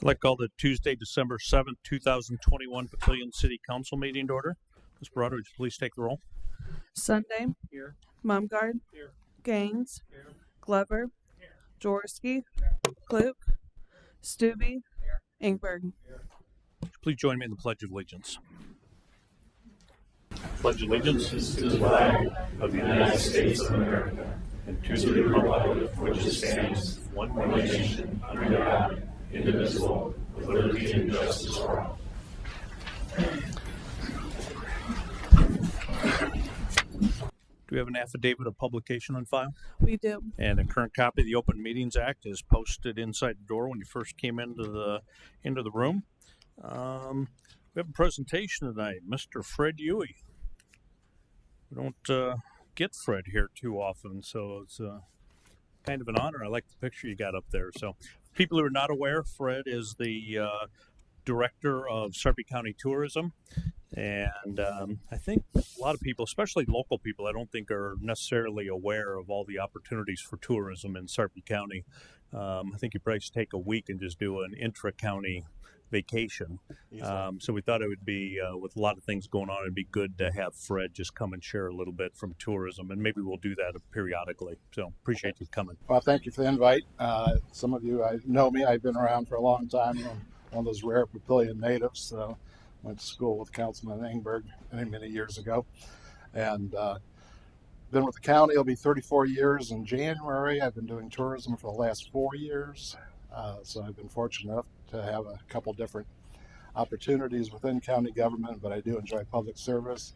I'd like to call the Tuesday, December 7th, 2021 Papillion City Council meeting to order. Ms. Barada, would you please take the roll? Sunday, Here. Mumgard, Here. Gaines, Here. Glover, Jaworski, Klug, Stubbe, Ingberg. Please join me in the Pledge of Allegiance. Pledge allegiance to the flag of the United States of America and to the republic for which it stands, one nation, under God, indivisible, with liberty and justice for all. Do we have an affidavit of publication on file? We do. And a current copy of the Open Meetings Act is posted inside the door when you first came into the room. We have a presentation tonight, Mr. Fred Huey. We don't get Fred here too often, so it's kind of an honor. I like the picture you got up there. So, people who are not aware, Fred is the director of Sarpy County Tourism, and I think a lot of people, especially local people, I don't think are necessarily aware of all the opportunities for tourism in Sarpy County. I think you probably should take a week and just do an intra-county vacation. So we thought it would be, with a lot of things going on, it'd be good to have Fred just come and share a little bit from tourism, and maybe we'll do that periodically. So appreciate you coming. Well, thank you for the invite. Some of you know me. I've been around for a long time. I'm one of those rare Papillion natives. So went to school with Councilman Ingberg many years ago, and been with the county. It'll be 34 years in January. I've been doing tourism for the last 4 years. So I've been fortunate enough to have a couple different opportunities within county government, but I do enjoy public service.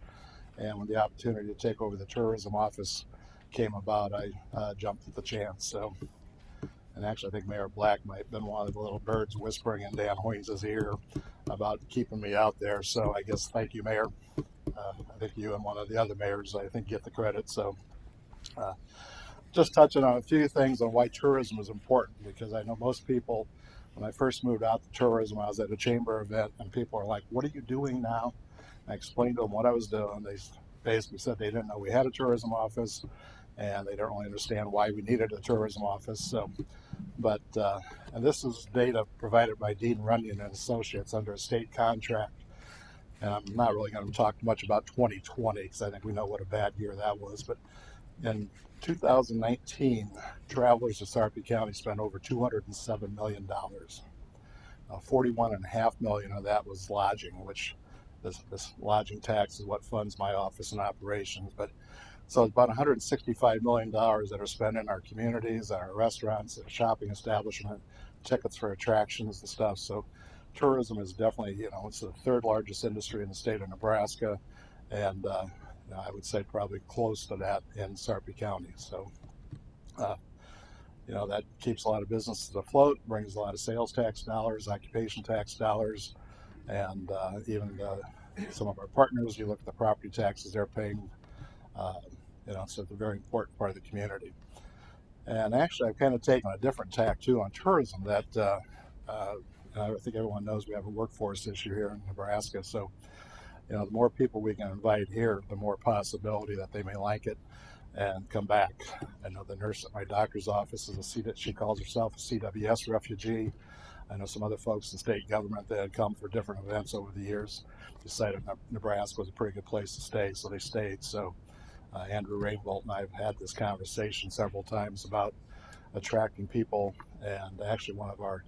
And when the opportunity to take over the tourism office came about, I jumped at the chance. So, and actually, I think Mayor Black might have been one of the little birds whispering in Dan Hoynes' ear about keeping me out there. So I guess thank you, Mayor. I think you and one of the other mayors, I think, get the credit. So just touching on a few things on why tourism is important, because I know most people, when I first moved out to tourism, I was at a chamber event and people are like, what are you doing now? I explained to them what I was doing. They basically said they didn't know we had a tourism office and they don't really understand why we needed a tourism office. So, but, and this is data provided by Dean Runyon and Associates under a state contract. And I'm not really going to talk much about 2020 because I think we know what a bad year that was. But in 2019, travelers to Sarpy County spent over $207 million. $41.5 million of that was lodging, which this lodging tax is what funds my office and operations. But so it's about $165 million that are spent in our communities, our restaurants, our shopping establishment, tickets for attractions and stuff. So tourism is definitely, it's the third largest industry in the state of Nebraska, and I would say probably close to that in Sarpy County. So, that keeps a lot of businesses afloat, brings a lot of sales tax dollars, occupation tax dollars, and even some of our partners, you look at the property taxes they're paying, so it's a very important part of the community. And actually, I've kind of taken a different tack too on tourism that I think everyone knows we have a workforce issue here in Nebraska. So, the more people we can invite here, the more possibility that they may like it and come back. I know the nurse at my doctor's office she calls herself a CWS refugee. I know some other folks in state government that had come for different events over the years decided Nebraska was a pretty good place to stay, so they stayed. So Andrew Rainbolt and I have had this conversation several times about attracting people, and actually one of our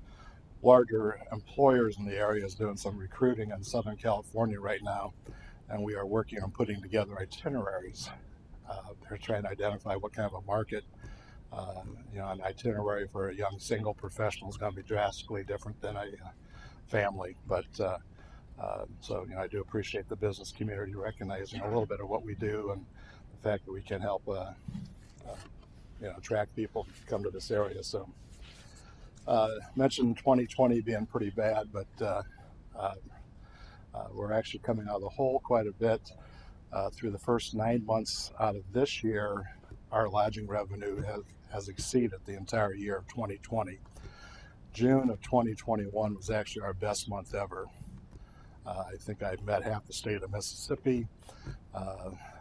larger employers in the area is doing some recruiting in Southern California right now, and we are working on putting together itineraries. They're trying to identify what kind of a market, an itinerary for a young single professional is going to be drastically different than a family. But so I do appreciate the business community recognizing a little bit of what we do and the fact that we can help attract people to come to this area. So mentioned 2020 being pretty bad, but we're actually coming out of the hole quite a bit. Through the first 9 months out of this year, our lodging revenue has exceeded the entire year of 2020. June of 2021 was actually our best month ever. I think I've met half the state of Mississippi.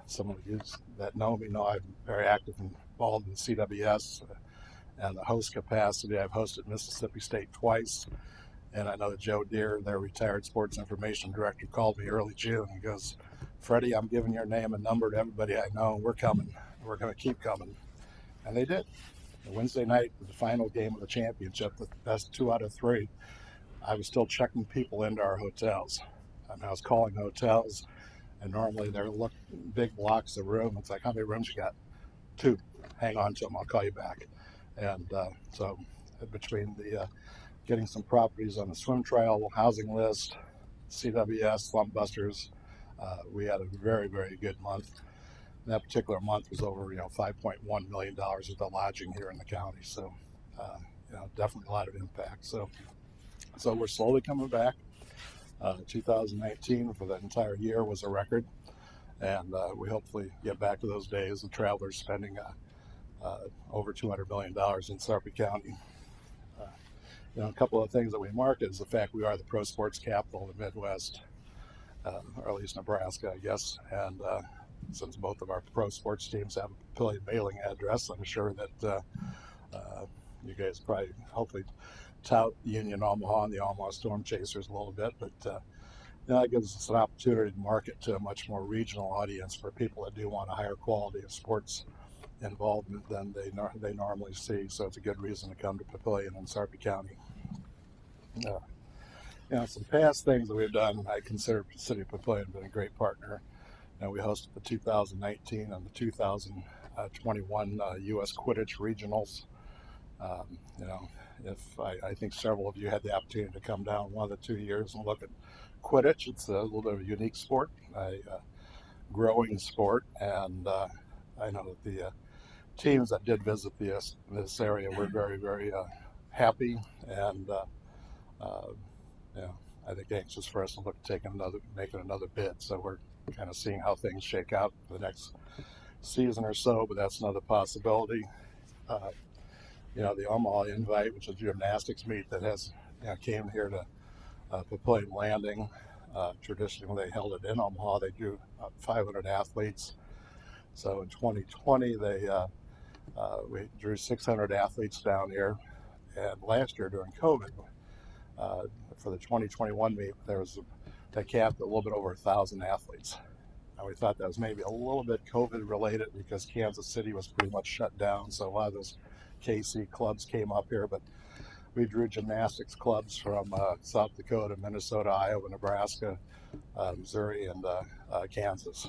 Some of you that know me know I'm very active and involved in CWS and the host capacity. I've hosted Mississippi State twice, And I know that Joe Deere, their retired sports information director, called me early June. He goes, Freddie, I'm giving your name and number to everybody I know. We're coming. We're going to keep coming. And they did. Wednesday night, the final game of the championship, the best 2 out of 3, I was still checking people into our hotels. I was calling hotels, and normally they're big blocks of room. It's like, how many rooms you got? 2. Hang on to them. I'll call you back. And so between the getting some properties on the swim trial housing list, CWS, Slump Busters, we had a very, very good month. That particular month was over, $5.1 million of the lodging here in the county. So, definitely a lot of impact. So we're slowly coming back. 2019 for the entire year was a record, and we hopefully get back to those days of travelers spending over $200 million in Sarpy County. A couple of things that we market is the fact we are the pro sports capital of the Midwest, or at least Nebraska, I guess. And since both of our pro sports teams have a Papillion mailing address, I'm sure that you guys probably hopefully tout Union Omaha and the Omaha Storm Chasers a little bit, but that gives us an opportunity to market to a much more regional audience for people that do want a higher quality of sports involvement than they normally see. So it's a good reason to come to Papillion in Sarpy County. Some past things that we've done, I consider the City of Papillion been a great partner. We hosted the 2019 and the 2021 U.S. Quidditch Regionals. If I think several of you had the opportunity to come down one of the 2 years and look at Quidditch. It's a little bit of a unique sport, a growing sport, and I know that the teams that did visit this area were very, very happy, and I think anxious for us to look at making another bid. So we're kind of seeing how things shake out for the next season or so, but that's another possibility. The Omaha Invite, which is a gymnastics meet that has came here to Papillion Landing. Traditionally, they held it in Omaha. They drew 500 athletes. So in 2020, we drew 600 athletes down here. And last year during COVID, for the 2021 meet, they capped a little bit over 1,000 athletes. And we thought that was maybe a little bit COVID related because Kansas City was pretty much shut down. So a lot of those KC clubs came up here, but we drew gymnastics clubs from South Dakota, Minnesota, Iowa, Nebraska, Missouri, and Kansas.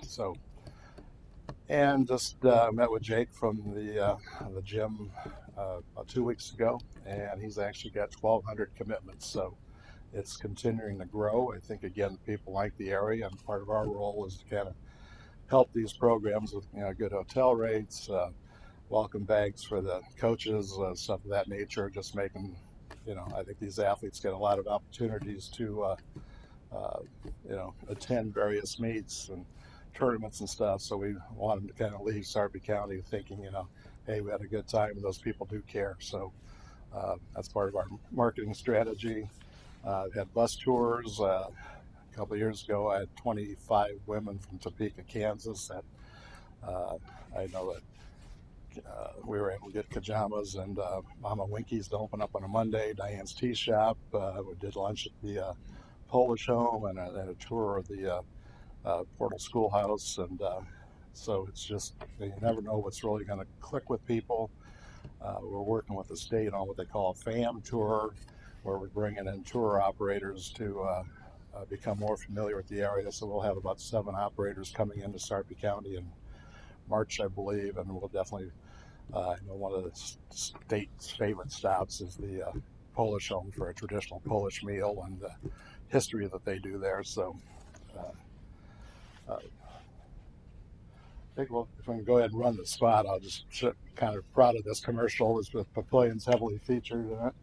And just met with Jake from the gym about 2 weeks ago, and he's actually got 1,200 commitments. So it's continuing to grow. I think again, people like the area, and part of our role is to kind of help these programs with good hotel rates, welcome bags for the coaches, stuff of that nature. Just making, I think these athletes get a lot of opportunities to, attend various meets and tournaments and stuff. So we want them to kind of leave Sarpy County thinking, hey, we had a good time, and those people do care. So that's part of our marketing strategy. We had bus tours. A couple of years ago, I had 25 women from Topeka, Kansas. That I know that we were able to get pajamas and Mama Winky's to open up on a Monday, Diane's Tea Shop. We did lunch at the Polish Home and a tour of the Portal Schoolhouse. And so it's just, you never know what's really going to click with people. We're working with the state on what they call a FAM tour, where we're bringing in tour operators to become more familiar with the area. So we'll have about 7 operators coming into Sarpy County in March, I believe, and we'll definitely, one of the state's favorite stops is the Polish Home for a traditional Polish meal and the history that they do there. So I think if we can go ahead and run the spot, I'll just kind of proud of this commercial. It's with Papillion's heavily featured in it.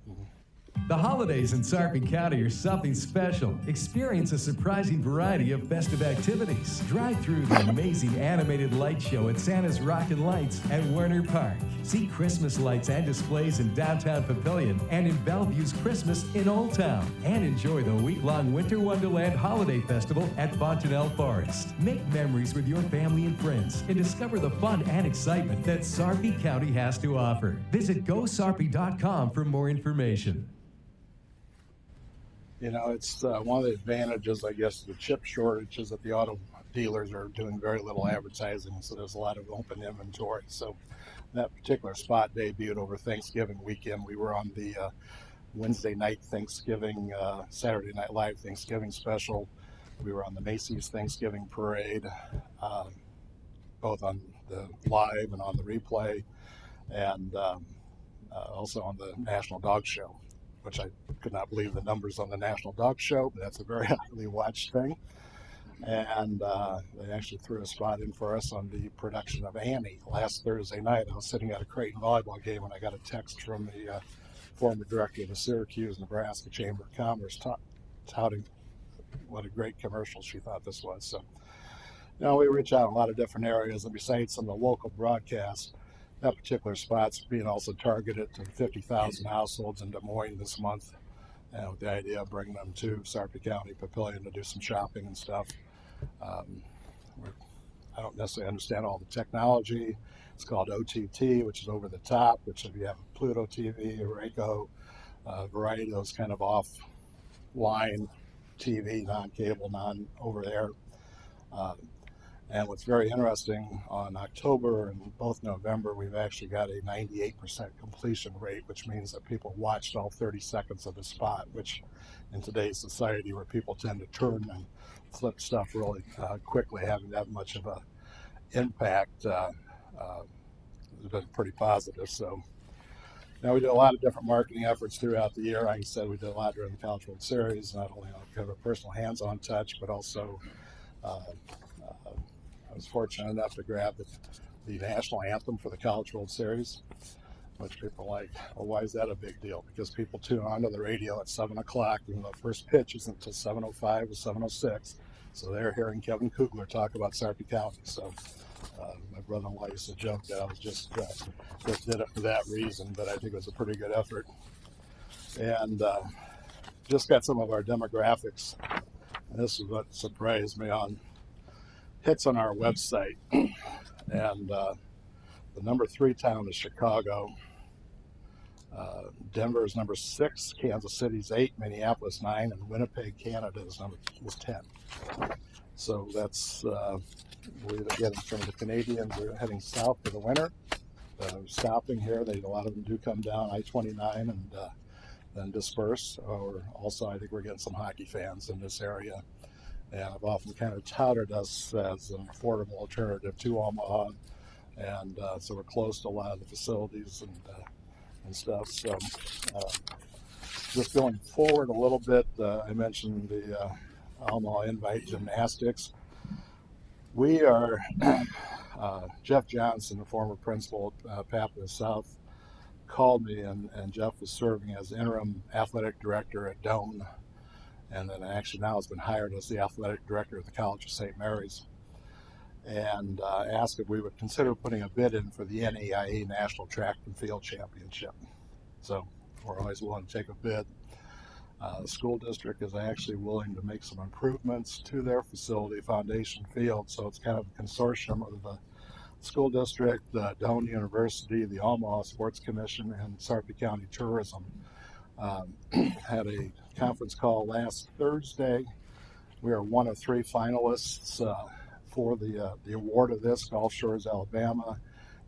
The holidays in Sarpy County are something special. Experience a surprising variety of festive activities. Drive through the amazing animated light show at Santa's Rockin' Lights at Werner Park. See Christmas lights and displays in downtown Papillion and in Bellevue's Christmas in Old Town. And enjoy the week-long Winter Wonderland Holiday Festival at Fontanelle Forest. Make memories with your family and friends and discover the fun and excitement that Sarpy County has to offer. Visit GoSarpy.com for more information. It's one of the advantages, I guess, of the chip shortage is that the auto dealers are doing very little advertising, so there's a lot of open inventory. So that particular spot debuted over Thanksgiving weekend. We were on the Wednesday night Thanksgiving, Saturday Night Live Thanksgiving special. We were on the Macy's Thanksgiving Parade, both on the live and on the replay, and also on the National Dog Show, which I could not believe the numbers on the National Dog Show, but that's a very highly watched thing. And they actually threw a spot in for us on the production of Annie last Thursday night. I was sitting at a Creighton volleyball game and I got a text from the former director of the Syracuse, Nebraska Chamber of Commerce touting what a great commercial she thought this was. So, we reach out in a lot of different areas, and besides some of the local broadcasts, that particular spot's being also targeted to 50,000 households in Des Moines this month, and with the idea of bringing them to Sarpy County, Papillion to do some shopping and stuff. I don't necessarily understand all the technology. It's called OTT, which is over the top, which if you have a Pluto TV, a Rayco, variety of those kind of offline TV, non-cable, non-over-the-air. And what's very interesting, on October and both November, we've actually got a 98% completion rate, which means that people watched all 30 seconds of the spot, which in today's society where people tend to turn and flip stuff really quickly, having that much of a impact has been pretty positive. So now we do a lot of different marketing efforts throughout the year. Like I said, we did a lot during the College World Series, not only have a personal hands-on touch, but also I was fortunate enough to grab the national anthem for the College World Series, which people like, well, why is that a big deal? Because people tune onto the radio at 7 o'clock, even though the first pitch isn't until 7:05 or 7:06. So they're hearing Kevin Kugler talk about Sarpy County. So my brother-in-law used to joke that I was just did it for that reason, but I think it was a pretty good effort. And just got some of our demographics. And this is what surprised me on hits on our website. And the number 3 town is Chicago. Denver is number 6, Kansas City's 8, Minneapolis 9, and Winnipeg, Canada is 10. So that's we're getting from the Canadians. They're heading south for the winter. Stopping here, a lot of them do come down I-29 and then disperse. Or also, I think we're getting some hockey fans in this area. And I've often kind of touted us as an affordable alternative to Omaha, and so we're close to a lot of the facilities and stuff. So just going forward a little bit, I mentioned the Omaha Invite Gymnastics. We are, Jeff Johnson, the former principal at Papillion South, called me, and Jeff was serving as interim athletic director at Doane. And then actually now has been hired as the athletic director of the College of St. Mary's, and asked if we would consider putting a bid in for the NAIA National Track and Field Championship. So we're always willing to take a bid. The school district is actually willing to make some improvements to their facility, Foundation Field. So it's kind of a consortium of the school district, the Doane University, the Omaha Sports Commission, and Sarpy County Tourism. Had a conference call last Thursday. We are one of 3 finalists for the award of this. Gulf Shores, Alabama,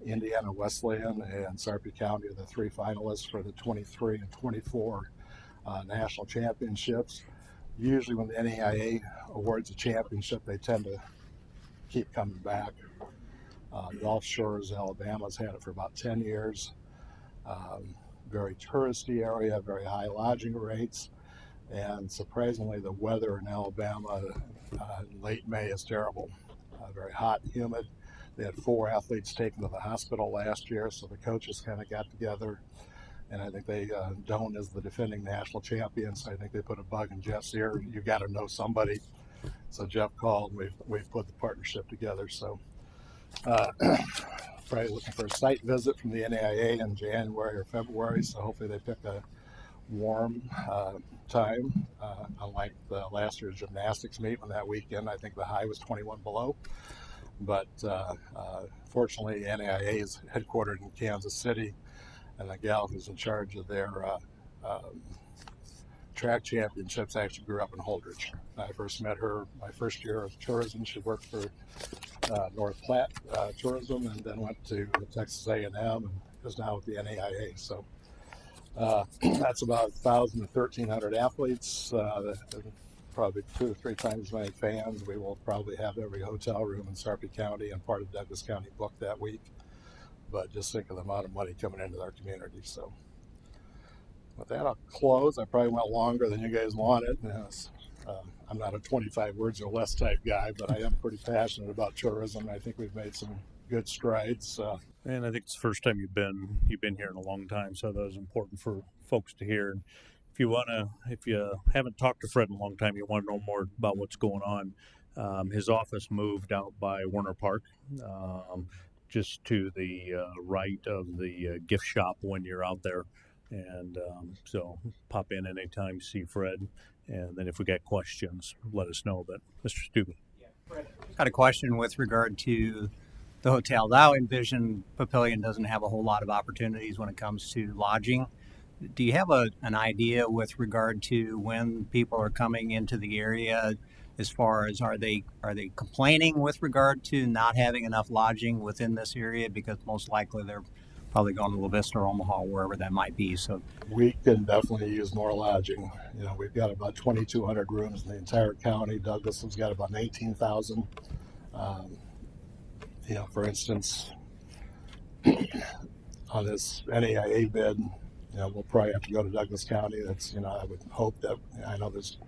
Indiana Wesleyan, and Sarpy County are the 3 finalists for the 23 and 24 national championships. Usually when the NAIA awards a championship, they tend to keep coming back. Gulf Shores, Alabama's had it for about 10 years. Very touristy area, very high lodging rates, and surprisingly the weather in Alabama in late May is terrible. Very hot and humid. They had 4 athletes taken to the hospital last year, so the coaches kind of got together, and I think they Doane is the defending national champion, so I think they put a bug in Jeff's ear. You got to know somebody. So Jeff called, and we've put the partnership together. So probably looking for a site visit from the NAIA in January or February, so hopefully they pick a warm time. Unlike the last year's gymnastics meet, when that weekend I think the high was 21 below. But fortunately, NAIA is headquartered in Kansas City, and the gal who's in charge of their track championships actually grew up in Holdridge. I first met her my first year of tourism. She worked for North Platte Tourism, and then went to Texas A&M and is now with the NAIA. So that's about 1,000 to 1,300 athletes, probably 2 to 3 times as many fans. We will probably have every hotel room in Sarpy County and part of Douglas County booked that week. But just think of the amount of money coming into our community. So with that, I'll close. I probably went longer than you guys wanted. I'm not a 25 words or less type guy, but I am pretty passionate about tourism. I think we've made some good strides. And I think it's the first time you've been here in a long time, so that was important for folks to hear. And if you haven't talked to Fred in a long time, you want to know more about what's going on. His office moved out by Werner Park, just to the right of the gift shop when you're out there. And so pop in anytime, see Fred, and then if we got questions, let us know. But Mr. Stubbe. Got a question with regard to the hotel. Now, I envision Papillion doesn't have a whole lot of opportunities when it comes to lodging. Do you have an idea with regard to when people are coming into the area, as far as are they complaining with regard to not having enough lodging within this area? Because most likely they're probably going to La Vista or Omaha, wherever that might be. So we can definitely use more lodging. We've got about 2,200 rooms in the entire county. Douglas has got about 18,000. For instance, on this NAIA bid, we'll probably have to go to Douglas County. That's, I would hope that, I know there's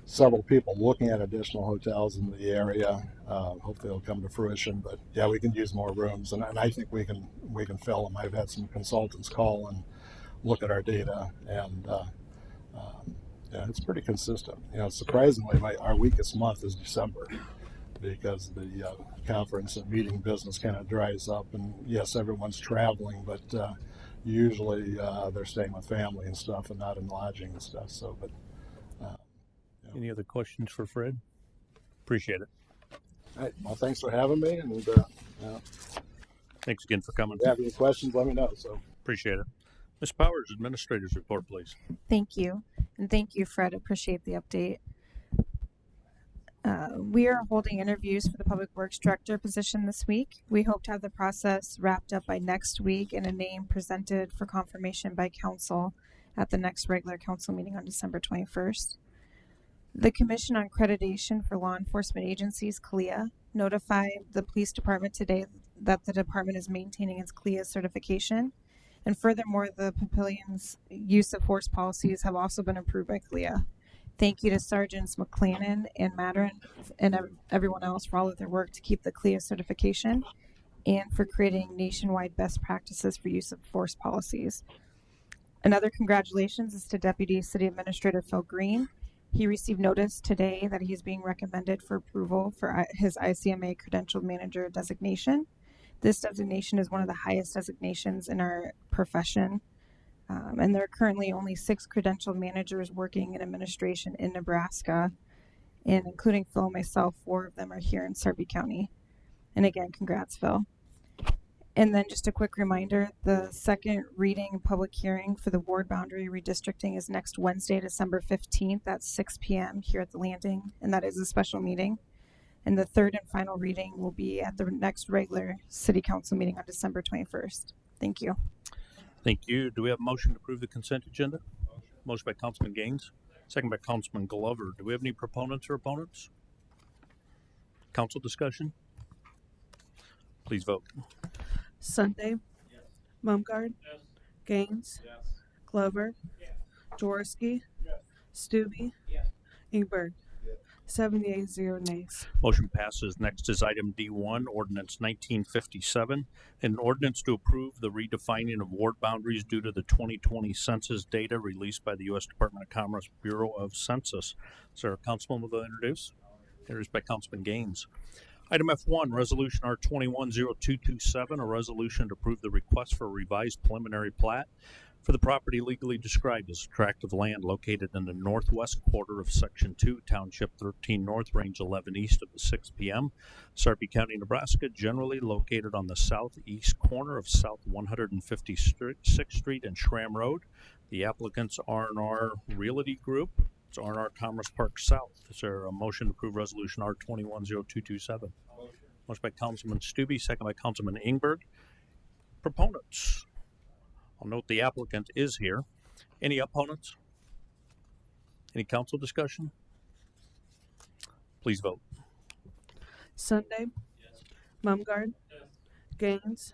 several people looking at additional hotels in the area. Hopefully they'll come to fruition, but yeah, we can use more rooms, and I think we can fill them. I've had some consultants call and look at our data, and it's pretty consistent. Surprisingly, our weakest month is December, because the conference and meeting business kind of dries up, and yes, everyone's traveling, but usually they're staying with family and stuff and not in lodging and stuff. So, but Any other questions for Fred? Appreciate it. all right, well, thanks for having me, and Thanks again for coming. if you have any questions, let me know. So Appreciate it. Ms. Powers, Administrator's Report, please. Thank you. And thank you, Fred. Appreciate the update. We are holding interviews for the Public Works Director position this week. We hope to have the process wrapped up by next week and a name presented for confirmation by council at the next regular council meeting on December 21st. The Commission on Accreditation for Law Enforcement Agencies, CLIA, notified the police department today that the department is maintaining its CLIA certification. And furthermore, the Papillion's use of force policies have also been approved by CLIA. Thank you to Sergeants McClannon and Madron and everyone else for all of their work to keep the CLIA certification and for creating nationwide best practices for use of force policies. Another congratulations is to Deputy City Administrator Phil Green. He received notice today that he's being recommended for approval for his ICMA Credentialed Manager designation. This designation is one of the highest designations in our profession. And there are currently only 6 credentialed managers working in administration in Nebraska, and including Phil and myself, 4 of them are here in Sarpy County. And again, congrats, Phil. And then just a quick reminder, the second reading public hearing for the ward boundary redistricting is next Wednesday, December 15th at 6 p.m. here at the Landing, and that is a special meeting. And the third and final reading will be at the next regular City Council meeting on December 21st. Thank you. Thank you. Do we have a motion to approve the consent agenda? Motion by Councilman Gaines, second by Councilman Glover. Do we have any proponents or opponents? Council discussion? Please vote. Sunday, Mumgarde, Gaines, Glover, Jaworski, Stubbe, Ingberg. 7 yeas, 0 nays. Motion passes. Next is item D1, Ordinance 1957, an ordinance to approve the redefining of ward boundaries due to the 2020 census data released by the U.S. Department of Commerce Bureau of Census. Is there a councilman will introduce? Introduced by Councilman Gaines. Item F1, Resolution R210227, a resolution to approve the request for a revised preliminary plat for the property legally described as a tract of land located in the northwest quarter of Section 2, Township 13 North, Range 11 East of the 6 p.m., Sarpy County, Nebraska, generally located on the southeast corner of South 156th Street and Schramm Road. The applicant's R&R Realty Group. It's R&R Commerce Park South. Is there a motion to approve Resolution R210227? Motion by Councilman Stubbe, second by Councilman Ingberg. Proponents? I'll note the applicant is here. Any opponents? Any council discussion? Please vote. Sunday. Mumgarde. Gaines.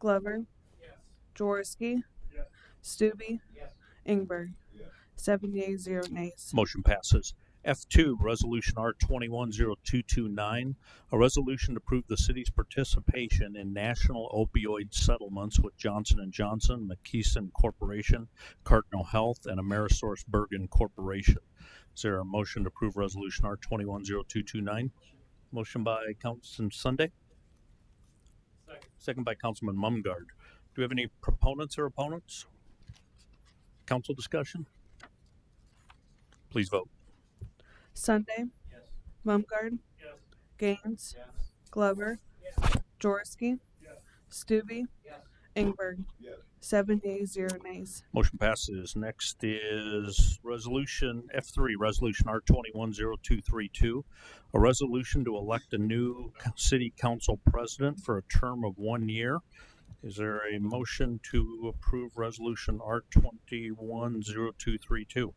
Glover. Jaworski. Stubbe. Ingberg. 7 yeas, 0 nays. Motion passes. F2, Resolution R210229, a resolution to approve the city's participation in national opioid settlements with Johnson & Johnson, McKesson Corporation, Cardinal Health, and Amerisource Bergen Corporation. Is there a motion to approve Resolution R210229? Motion by Councilman Sunday. Second by Councilman Mumgarde. Do we have any proponents or opponents? Council discussion? Please vote. Sunday. Mumgarde. Gaines. Glover. Jaworski. Stubbe. Ingberg. 7 yeas, 0 nays. Motion passes. Next is Resolution F3, Resolution R210232, a resolution to elect a new city council president for a term of 1 year. Is there a motion to approve Resolution R210232?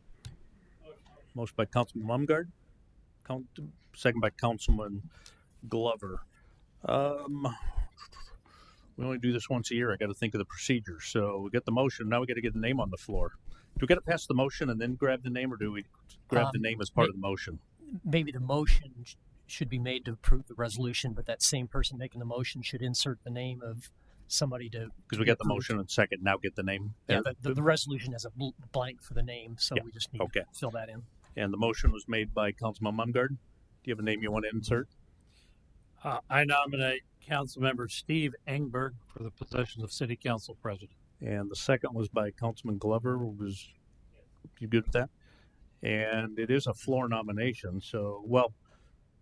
Motion by Councilman Mumgarde, second by Councilman Glover. We only do this once a year. I got to think of the procedure. So we get the motion. Now we got to get the name on the floor. Do we got to pass the motion and then grab the name, or do we grab the name as part of the motion? Maybe the motion should be made to approve the resolution, but that same person making the motion should insert the name of somebody to. Because we got the motion and second. Now get the name. Yeah, the resolution has a blank for the name, so we just need to fill that in. And the motion was made by Councilman Mumgarde. Do you have a name you want to insert? I nominate Councilmember Steve Engberg for the position of City Council President. And the second was by Councilman Glover. Was you good with that? And it is a floor nomination. So, well,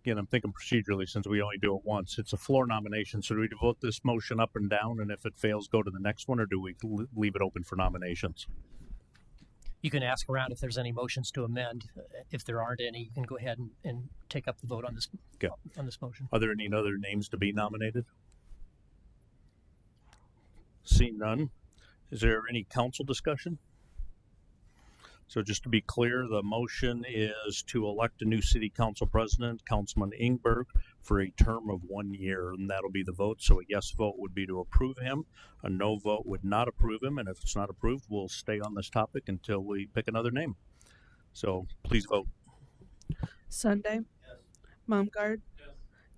again, I'm thinking procedurally since we only do it once. It's a floor nomination. So do we vote this motion up and down, and if it fails, go to the next one, or do we leave it open for nominations? You can ask around if there's any motions to amend. If there aren't any, you can go ahead and take up the vote on this motion. Are there any other names to be nominated? Seeing none. Is there any council discussion? So just to be clear, the motion is to elect a new city council president, Councilman Ingberg, for a term of 1 year, and that'll be the vote. So a yes vote would be to approve him. A no vote would not approve him, and if it's not approved, we'll stay on this topic until we pick another name. So please vote. Sunday. Mumgarde.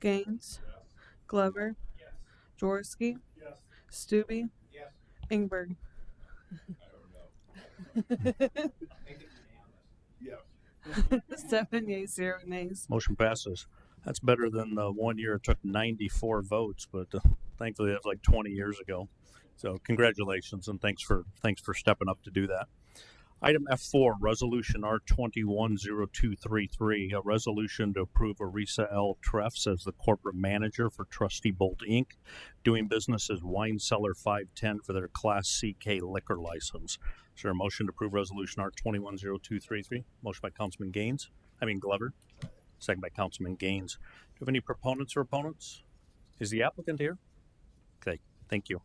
Gaines. Glover. Jaworski. Stubbe. Ingberg. 7 yeas, 0 nays. Motion passes. That's better than the 1 year it took 94 votes, but thankfully that was like 20 years ago. So congratulations, and thanks for stepping up to do that. Item F4, Resolution R210233, a resolution to approve Arisa L. Treffs as the corporate manager for Trusty Bolt Inc., doing business as Wine Cellar 510 for their Class CK liquor license. Is there a motion to approve Resolution R210233? Motion by Councilman Glover. Second by Councilman Gaines. Do you have any proponents or opponents? Is the applicant here? Okay, thank you.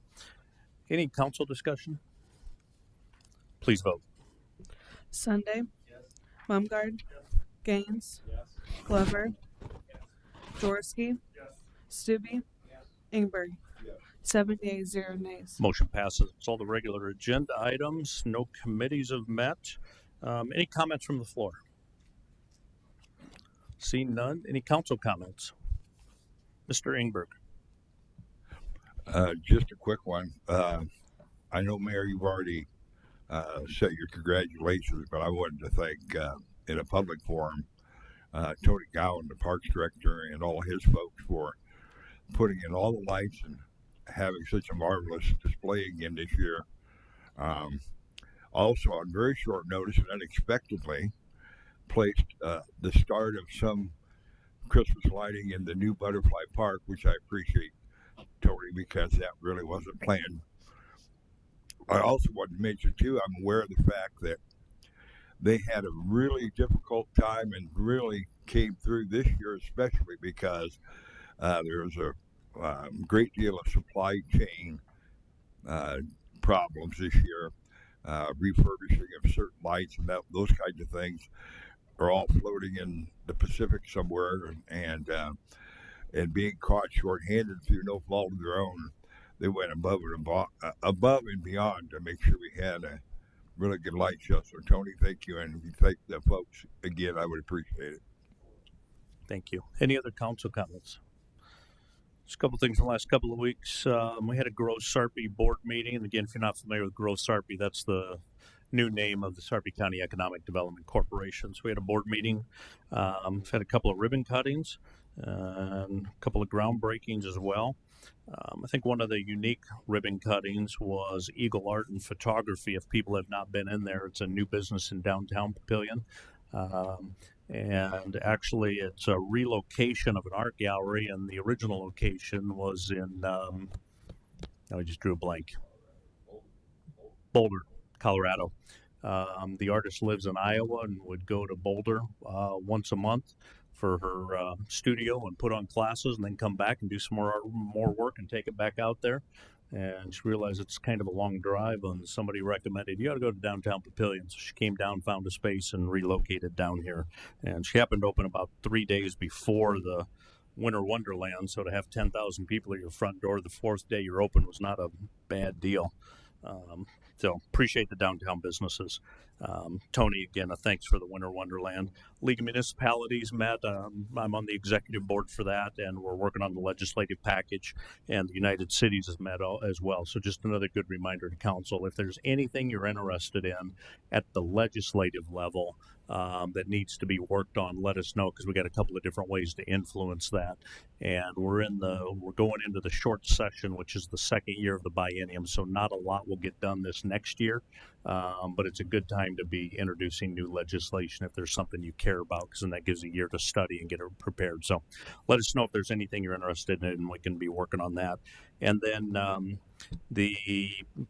Any council discussion? Please vote. Sunday. Mumgarde. Gaines. Glover. Jaworski. Stubbe. Ingberg. 7 yeas, 0 nays. Motion passes. It's all the regular agenda items. No committees have met. Any comments from the floor? Seeing none. Any council comments? Mr. Ingberg. Just a quick one. I know, Mayor, you've already said your congratulations, but I wanted to thank, in a public forum, Tony Gowan, the parks director, and all his folks for putting in all the lights and having such a marvelous display again this year. Also, on very short notice and unexpectedly, placed the start of some Christmas lighting in the new Butterfly Park, which I appreciate, Tony, because that really wasn't planned. I also want to mention, too, I'm aware of the fact that they had a really difficult time and really came through this year, especially because there was a great deal of supply chain problems this year, refurbishing of certain lights and those kinds of things are all floating in the Pacific somewhere, and being caught short-handed through no fault of their own, they went above and beyond to make sure we had a really good light show. So, Tony, thank you, and if you thank the folks again, I would appreciate it. Thank you. Any other council comments? Just a couple things in the last couple of weeks. We had a Gross Sarpy board meeting, and again, if you're not familiar with Gross Sarpy, that's the new name of the Sarpy County Economic Development Corporation. So we had a board meeting. We've had a couple of ribbon cuttings, and a couple of groundbreakings as well. I think one of the unique ribbon cuttings was Eagle Art and Photography. If people have not been in there, it's a new business in downtown Papillion. And actually, it's a relocation of an art gallery, and the original location was in, I just drew a blank, Boulder, Colorado. The artist lives in Iowa and would go to Boulder once a month for her studio and put on classes, and then come back and do some more work and take it back out there. And she realized it's kind of a long drive, and somebody recommended, you ought to go to downtown Papillion. So she came down, found a space, and relocated down here. And she happened to open about 3 days before the Winter Wonderland, so to have 10,000 people at your front door the fourth day you're open was not a bad deal. So appreciate the downtown businesses. Tony, again, thanks for the Winter Wonderland. League of Municipalities met. I'm on the executive board for that, and we're working on the legislative package, and the United Cities has met as well. So just another good reminder to council, if there's anything you're interested in at the legislative level that needs to be worked on, let us know, because we got a couple of different ways to influence that. And we're going into the short session, which is the second year of the biennium, so not a lot will get done this next year, but it's a good time to be introducing new legislation if there's something you care about, because then that gives a year to study and get it prepared. So let us know if there's anything you're interested in, and we can be working on that. And then the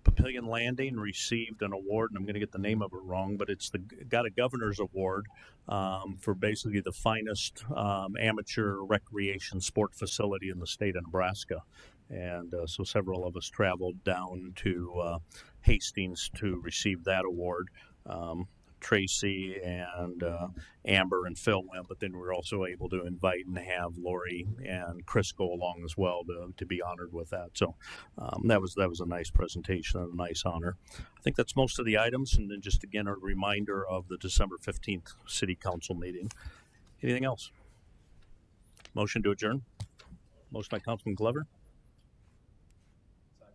Papillion Landing received an award, and I'm going to get the name of it wrong, but it's got a governor's award for basically the finest amateur recreation sport facility in the state of Nebraska. And so several of us traveled down to Hastings to receive that award. Tracy and Amber and Phil went, but then we were also able to invite and have Lori and Chris go along as well to be honored with that. So that was a nice presentation and a nice honor. I think that's most of the items, and then just again a reminder of the December 15th City Council meeting. Anything else? Motion to adjourn. Motion by Councilman Glover.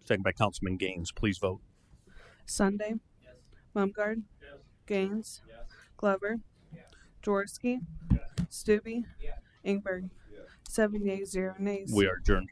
Second by Councilman Gaines. Please vote. Sunday, Yes. Mumgard, Yes. Gaines, Yes. Glover, Jaworski, Stubbe, Ingberg. 7 yeas, 0 nays. We are adjourned.